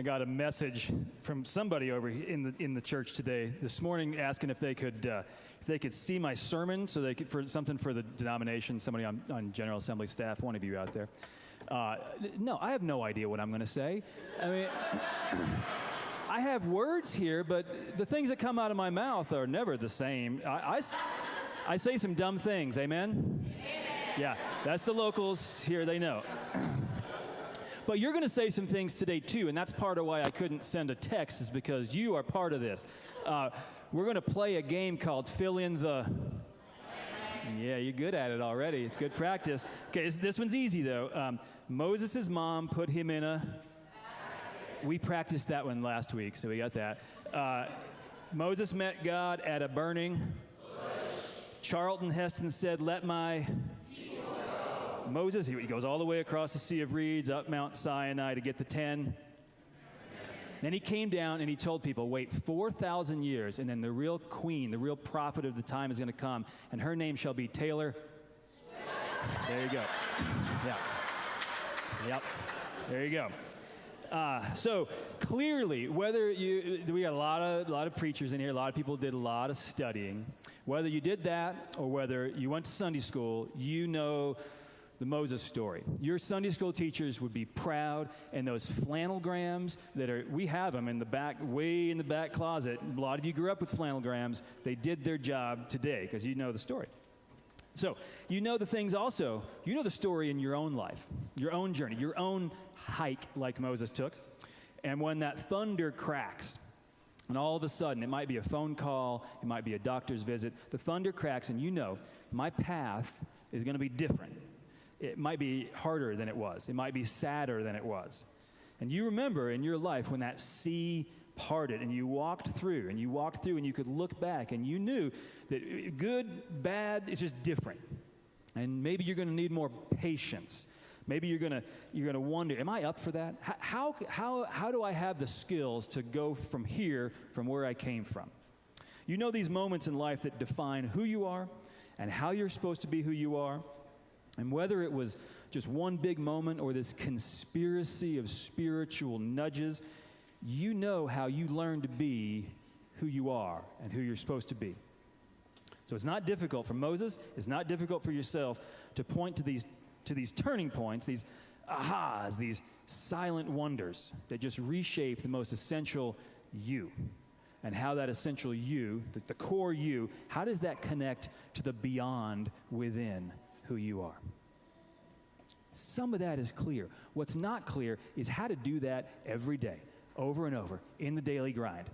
got a message from somebody over in the church today this morning asking if they could see my sermon so they could for something for the denomination. Somebody on General Assembly staff, one of you out there. No, I have no idea what I'm going to say. I mean, I have words here, but the things that come out of my mouth are never the same. I say some dumb things. Amen? Amen. Yeah, that's the locals here. They know. But you're going to say some things today, too, and that's part of why I couldn't send a text, is because you are part of this. We're going to play a game called Fill in the... Yeah, you're good at it already. It's good practice. Okay, this one's easy, though. Moses' mom put him in a... We practiced that one last week, so we got that. Moses met God at a burning... Charlton Heston said, let my... Moses, he goes all the way across the Sea of Reeds, up Mount Sinai to get the 10. Then he came down and he told people, wait 4,000 years, and then the real queen, the real prophet of the time is going to come, and her name shall be Taylor. There you go. Yeah. Yep. There you go. So clearly, we got a lot of preachers in here, a lot of people did a lot of studying. Whether you did that or whether you went to Sunday school, you know the Moses story. Your Sunday school teachers would be proud, and those flannelgrams we have them in the back, way in the back closet. A lot of you grew up with flannelgrams. They did their job today because you know the story. So you know the things also. You know the story in your own life, your own journey, your own hike like Moses took. And when that thunder cracks, and all of a sudden, it might be a phone call, it might be a doctor's visit, the thunder cracks, and you know, my path is going to be different. It might be harder than it was. It might be sadder than it was. And you remember in your life when that sea parted and you walked through and you could look back and you knew that good, bad, it's just different. And maybe you're going to need more patience. Maybe you're going to wonder, am I up for that? How do I have the skills to go from here, from where I came from? You know these moments in life that define who you are and how you're supposed to be who you are. And whether it was just one big moment or this conspiracy of spiritual nudges, you know how you learn to be who you are and who you're supposed to be. So it's not difficult for Moses, it's not difficult for yourself to point to these turning points, these ahas, these silent wonders that just reshape the most essential you. And how that essential you, the core you, how does that connect to the beyond within who you are? Some of that is clear. What's not clear is how to do that every day, over and over, in the daily grind.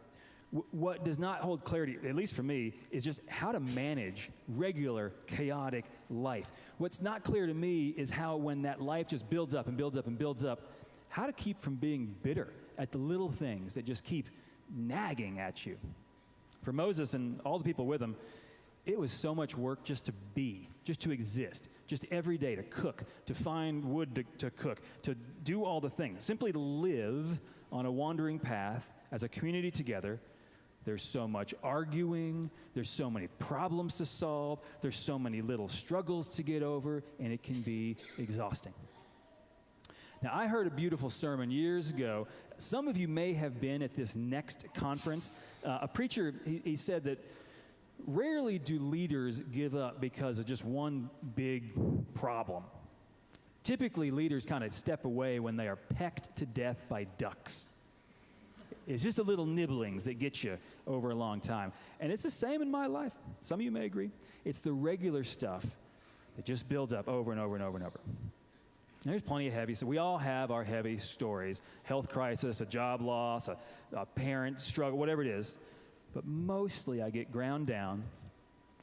What does not hold clarity, at least for me, is just how to manage regular, chaotic life. What's not clear to me is how, when that life just builds up and builds up and builds up, how to keep from being bitter at the little things that just keep nagging at you. For Moses and all the people with him, it was so much work just to be, just to exist, just every day to cook, to find wood to cook, to do all the things, simply to live on a wandering path as a community together. There's so much arguing, there's so many problems to solve, there's so many little struggles to get over, and it can be exhausting. Now, I heard a beautiful sermon years ago. Some of you may have been at this next conference. A preacher, he said that rarely do leaders give up because of just one big problem. Typically, leaders kind of step away when they are pecked to death by ducks. It's just the little nibblings that get you over a long time. And it's the same in my life. Some of you may agree. It's the regular stuff that just builds up over and over and over and over. And there's plenty of heavy. So we all have our heavy stories. Health crisis, a job loss, a parent struggle, whatever it is. But mostly I get ground down.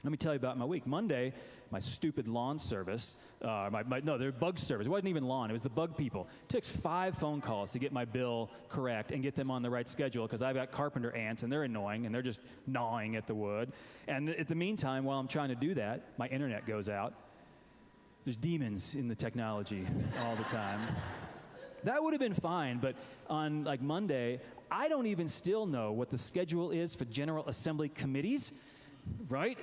Let me tell you about my week. Monday, my stupid lawn service, their bug service. It wasn't even lawn. It was the bug people. It took 5 phone calls to get my bill correct and get them on the right schedule because I've got carpenter ants, and they're annoying, and they're just gnawing at the wood. And at the meantime, while I'm trying to do that, my internet goes out. There's demons in the technology all the time. That would have been fine, but on like Monday, I don't even still know what the schedule is for General Assembly committees, right?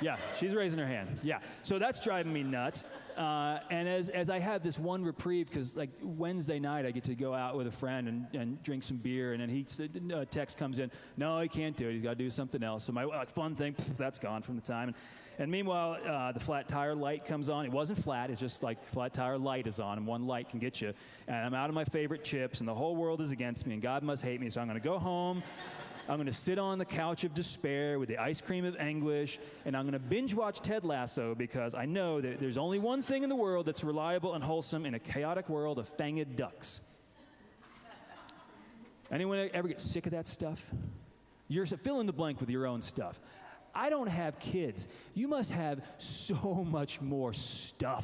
Yeah, she's raising her hand. Yeah, so that's driving me nuts. And as I had this one reprieve, because like Wednesday night I get to go out with a friend and drink some beer, and then a text comes in, no, he can't do it, he's got to do something else. So my fun thing, that's gone from the time. And meanwhile, the flat tire light comes on. It wasn't flat, it's just like flat tire light is on, and one light can get you. And I'm out of my favorite chips, and the whole world is against me, and God must hate me, so I'm going to go home. I'm going to sit on the couch of despair with the ice cream of anguish, and I'm going to binge watch Ted Lasso, because I know that there's only one thing in the world that's reliable and wholesome in a chaotic world of fanged ducks. Anyone ever get sick of that stuff? You're fill in the blank with your own stuff. I don't have kids. You must have so much more stuff.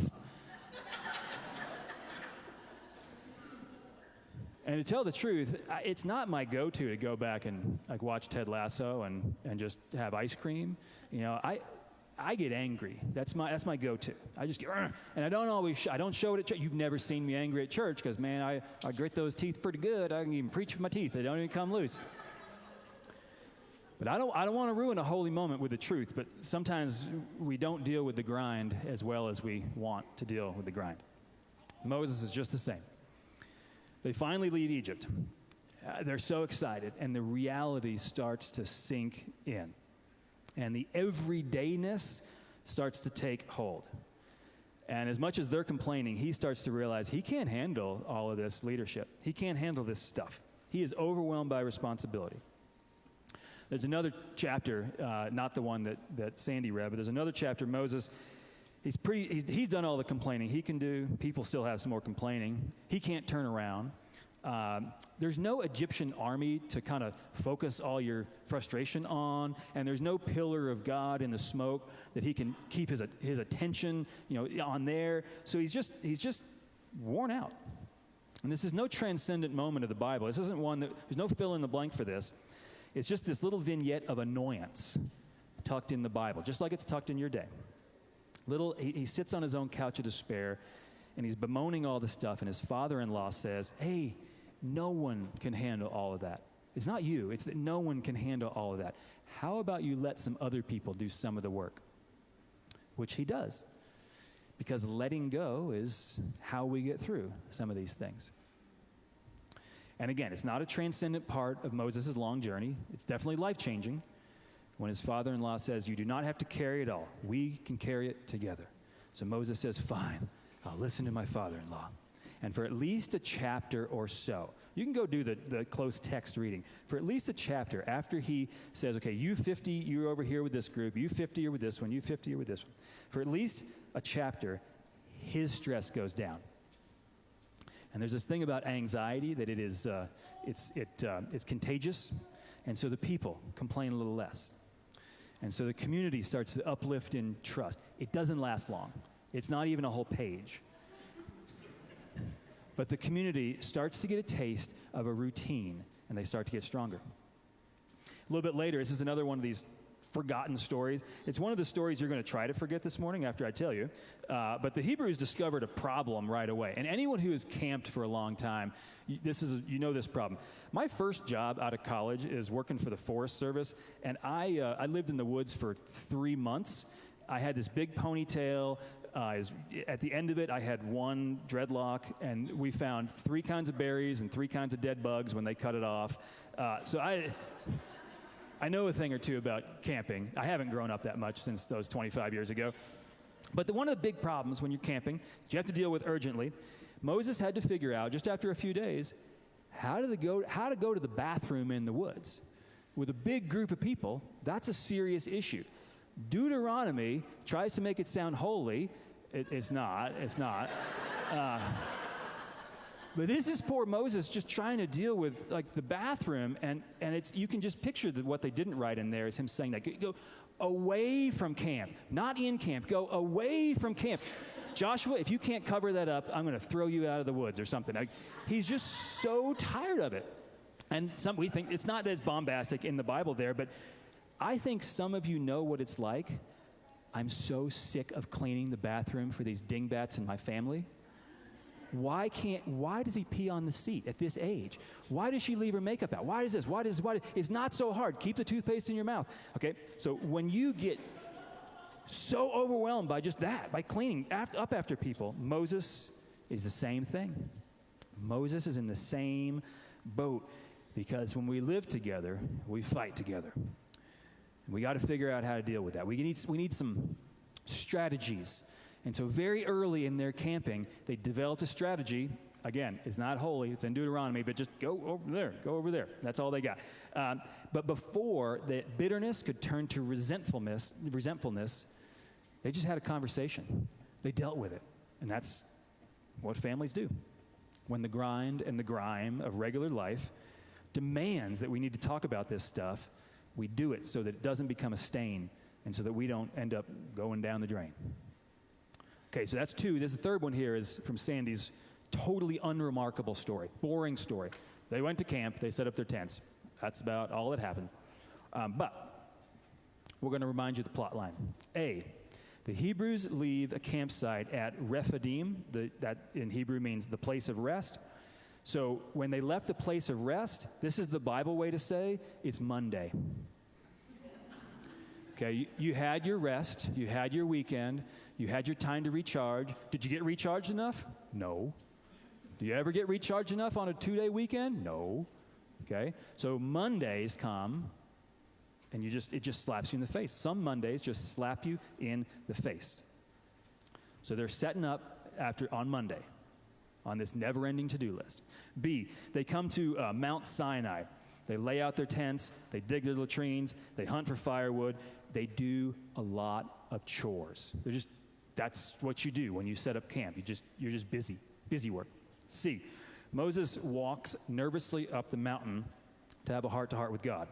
And to tell the truth, it's not my go-to to go back and like watch Ted Lasso and just have ice cream. You know, I get angry. That's my go-to. I just get, and I don't show it at church. You've never seen me angry at church, because man, I grit those teeth pretty good. I can even preach with my teeth. They don't even come loose. But I don't want to ruin a holy moment with the truth. But sometimes we don't deal with the grind as well as we want to deal with the grind. Moses is just the same. They finally leave Egypt. They're so excited, and the reality starts to sink in. And the everydayness starts to take hold. And as much as they're complaining, he starts to realize he can't handle all of this leadership. He can't handle this stuff. He is overwhelmed by responsibility. There's another chapter, not the one that Sandy read, but there's another chapter. Moses, he's done all the complaining he can do. People still have some more complaining. He can't turn around. There's no Egyptian army to kind of focus all your frustration on, and there's no pillar of God in the smoke that he can keep his attention, on there. So he's just worn out. And this is no transcendent moment of the Bible. This isn't one there's no fill in the blank for this. It's just this little vignette of annoyance tucked in the Bible, just like it's tucked in your day. He sits on his own couch of despair, and he's bemoaning all the stuff, and his father-in-law says, hey, no one can handle all of that. It's not you, it's that no one can handle all of that. How about you let some other people do some of the work? Which he does, because letting go is how we get through some of these things. And again, it's not a transcendent part of Moses' long journey. It's definitely life-changing when his father-in-law says, you do not have to carry it all. We can carry it together. So Moses says, fine, I'll listen to my father-in-law. And for at least a chapter or so, you can go do the close text reading. For at least a chapter, after he says, okay, you 50, you're over here with this group, you 50, you're with this one, you 50, you're with this one. For at least a chapter, his stress goes down. And there's this thing about anxiety that it's contagious, and so the people complain a little less. And so the community starts to uplift in trust. It doesn't last long. It's not even a whole page. But the community starts to get a taste of a routine, and they start to get stronger. A little bit later, this is another one of these forgotten stories. It's one of the stories you're going to try to forget this morning after I tell you. But the Hebrews discovered a problem right away. And anyone who has camped for a long time, you know this problem. My first job out of college is working for the Forest Service, and I lived in the woods for 3 months. I had this big ponytail. At the end of it, I had one dreadlock, and we found 3 kinds of berries and 3 kinds of dead bugs when they cut it off. So I know a thing or two about camping. I haven't grown up that much since those 25 years ago. But one of the big problems when you're camping that you have to deal with urgently, Moses had to figure out, just after a few days, how to go to the bathroom in the woods. With a big group of people, that's a serious issue. Deuteronomy tries to make it sound holy. It's not. But this is poor Moses just trying to deal with like the bathroom, and you can just picture what they didn't write in there is him saying that, go away from camp, not in camp, go away from camp. Joshua, if you can't cover that up, I'm going to throw you out of the woods or something. He's just so tired of it. And we think it's not as bombastic in the Bible there, but I think some of you know what it's like. I'm so sick of cleaning the bathroom for these dingbats in my family. Why does he pee on the seat at this age? Why does she leave her makeup out? Why does this? It's not so hard. Keep the toothpaste in your mouth. Okay, so when you get so overwhelmed by just that, by cleaning up after people. Moses is the same thing. Moses is in the same boat, because when we live together, we fight together. We got to figure out how to deal with that. We need some strategies. And so very early in their camping, they developed a strategy. Again, it's not holy, it's in Deuteronomy, but just go over there. That's all they got. But before the bitterness could turn to resentfulness, they just had a conversation. They dealt with it. And that's what families do. When the grind and the grime of regular life demands that we need to talk about this stuff, we do it so that it doesn't become a stain and so that we don't end up going down the drain. Okay, so that's two. There's the third one here is from Sandy's totally unremarkable story, boring story. They went to camp, they set up their tents. That's about all that happened. But we're going to remind you the plot line. A, the Hebrews leave a campsite at Rephidim. That in Hebrew means the place of rest. So when they left the place of rest, this is the Bible way to say it's Monday. Okay, you had your rest, you had your weekend, you had your time to recharge. Did you get recharged enough? No. Do you ever get recharged enough on a 2-day weekend? No. Okay, so Mondays come, and it just slaps you in the face. Some Mondays just slap you in the face. So they're setting up on Monday on this never-ending to-do list. B, they come to Mount Sinai. They lay out their tents, they dig their latrines, they hunt for firewood. They do a lot of chores. That's what you do when you set up camp. You're just busy work. C, Moses walks nervously up the mountain to have a heart-to-heart with God.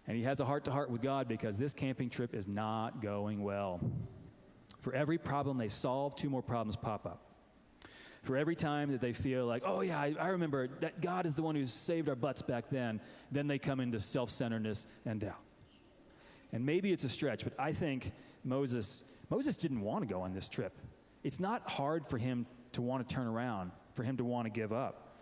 And he has a heart-to-heart with God because this camping trip is not going well. For every problem they solve, 2 more problems pop up. For every time that they feel like, oh yeah, I remember that God is the one who saved our butts back then they come into self-centeredness and doubt. And maybe it's a stretch, but I think Moses didn't want to go on this trip. It's not hard for him to want to turn around, for him to want to give up.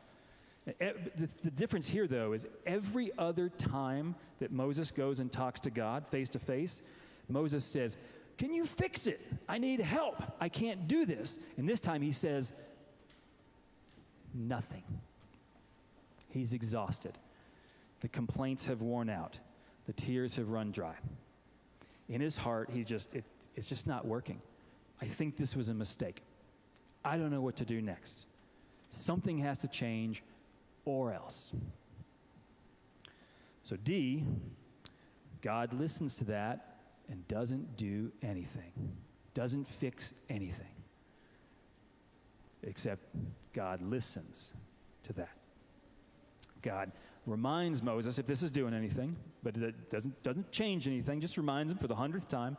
The difference here, though, is every other time that Moses goes and talks to God face to face, Moses says, can you fix it? I need help. I can't do this. And this time he says, nothing. He's exhausted. The complaints have worn out. The tears have run dry. In his heart, it's just not working. I think this was a mistake. I don't know what to do next. Something has to change or else. So D, God listens to that and doesn't do anything. Doesn't fix anything. Except God listens to that. God reminds Moses, if this is doing anything, but it doesn't change anything, just reminds him for the 100th time,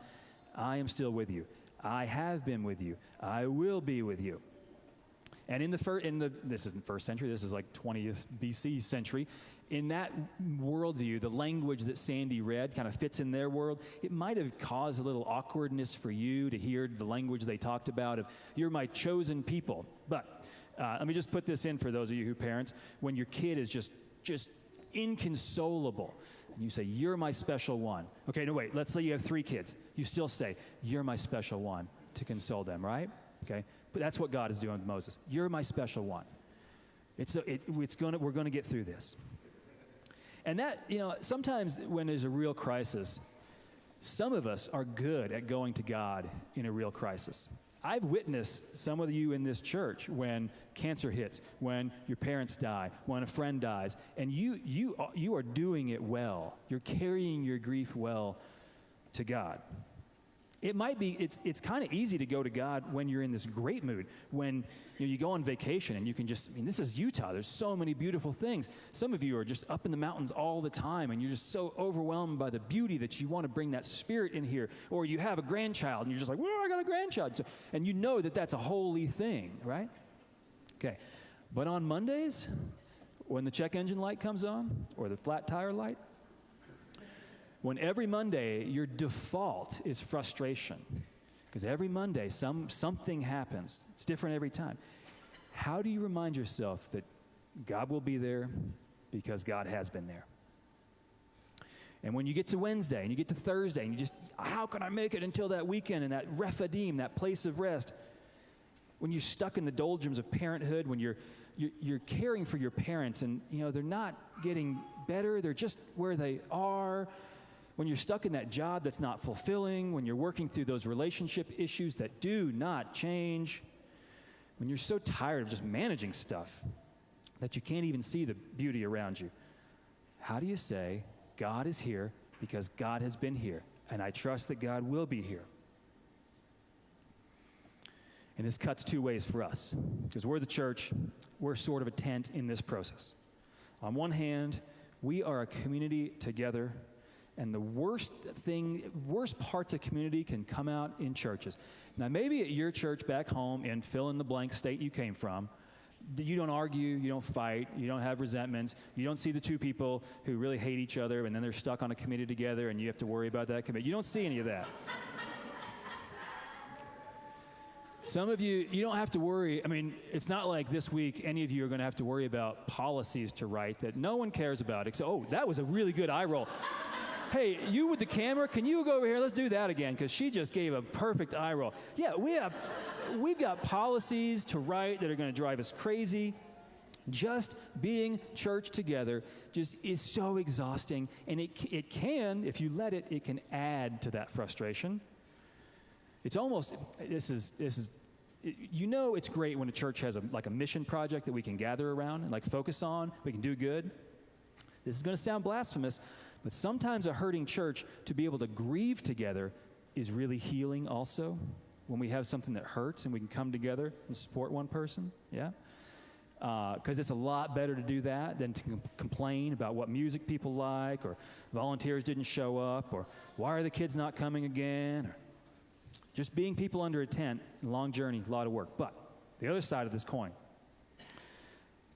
I am still with you. I have been with you. I will be with you. And this isn't first century, this is like 20th BC century. In that worldview, the language that Sandy read kind of fits in their world. It might have caused a little awkwardness for you to hear the language they talked about of, you're my chosen people. But let me just put this in for those of you who parents. When your kid is just inconsolable, and you say, you're my special one. Okay, no, wait, let's say you have 3 kids. You still say, you're my special one to console them, right? Okay, but that's what God is doing with Moses. You're my special one. We're going to get through this. And that, sometimes when there's a real crisis, some of us are good at going to God in a real crisis. I've witnessed some of you in this church when cancer hits, when your parents die, when a friend dies, and you are doing it well. You're carrying your grief well to God. It might be, it's kind of easy to go to God when you're in this great mood, when you go on vacation and you can this is Utah, there's so many beautiful things. Some of you are just up in the mountains all the time and you're just so overwhelmed by the beauty that you want to bring that spirit in here. Or you have a grandchild and you're just like, well, I got a grandchild. And you know that that's a holy thing, right? Okay, but on Mondays, when the check engine light comes on, or the flat tire light, when every Monday your default is frustration, because every Monday something happens. It's different every time. How do you remind yourself that God will be there because God has been there? And when you get to Wednesday and you get to Thursday and you just, how can I make it until that weekend and that Rephidim, that place of rest? When you're stuck in the doldrums of parenthood, when you're caring for your parents and, they're not getting better, they're just where they are. When you're stuck in that job that's not fulfilling, when you're working through those relationship issues that do not change, when you're so tired of just managing stuff that you can't even see the beauty around you, how do you say, God is here because God has been here, and I trust that God will be here? And this cuts two ways for us, because we're the church, we're sort of a tent in this process. On one hand, we are a community together, and the worst parts of community can come out in churches. Now, maybe at your church back home in fill-in-the-blank state you came from, you don't argue, you don't fight, you don't have resentments, you don't see the two people who really hate each other and then they're stuck on a committee together and you have to worry about that committee. You don't see any of that. Some of you don't have to worry. I mean, it's not like this week any of you are going to have to worry about policies to write that no one cares about except, oh, that was a really good eye roll. Hey, you with the camera, can you go over here? Let's do that again, because she just gave a perfect eye roll. Yeah, we've got policies to write that are going to drive us crazy. Just being church together just is so exhausting, and it can, if you let it, it can add to that frustration. It's almost, it's great when a church has a mission project that we can gather around and focus on, we can do good. This is going to sound blasphemous, but sometimes a hurting church, to be able to grieve together, is really healing also. When we have something that hurts and we can come together and support one person, yeah? Because it's a lot better to do that than to complain about what music people like, or volunteers didn't show up, or why are the kids not coming again, or just being people under a tent, a long journey, a lot of work. But the other side of this coin,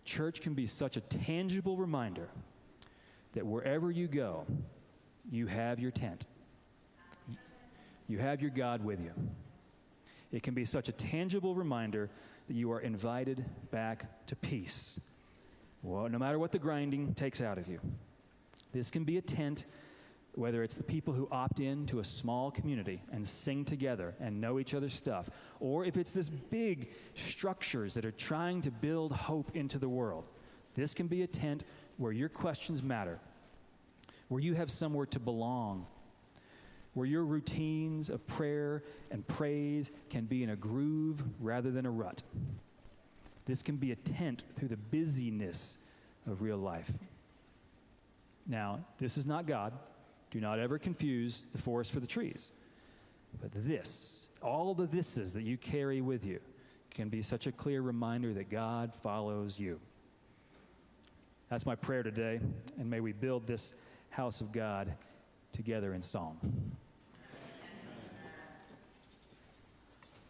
church can be such a tangible reminder that wherever you go, you have your tent. You have your God with you. It can be such a tangible reminder that you are invited back to peace. Well, no matter what the grinding takes out of you. This can be a tent, whether it's the people who opt in to a small community and sing together and know each other's stuff, or if it's this big structures that are trying to build hope into the world. This can be a tent where your questions matter, where you have somewhere to belong, where your routines of prayer and praise can be in a groove rather than a rut. This can be a tent through the busyness of real life. Now, this is not God. Do not ever confuse the forest for the trees. But this, all the thises that you carry with you, can be such a clear reminder that God follows you. That's my prayer today, and may we build this house of God together in song.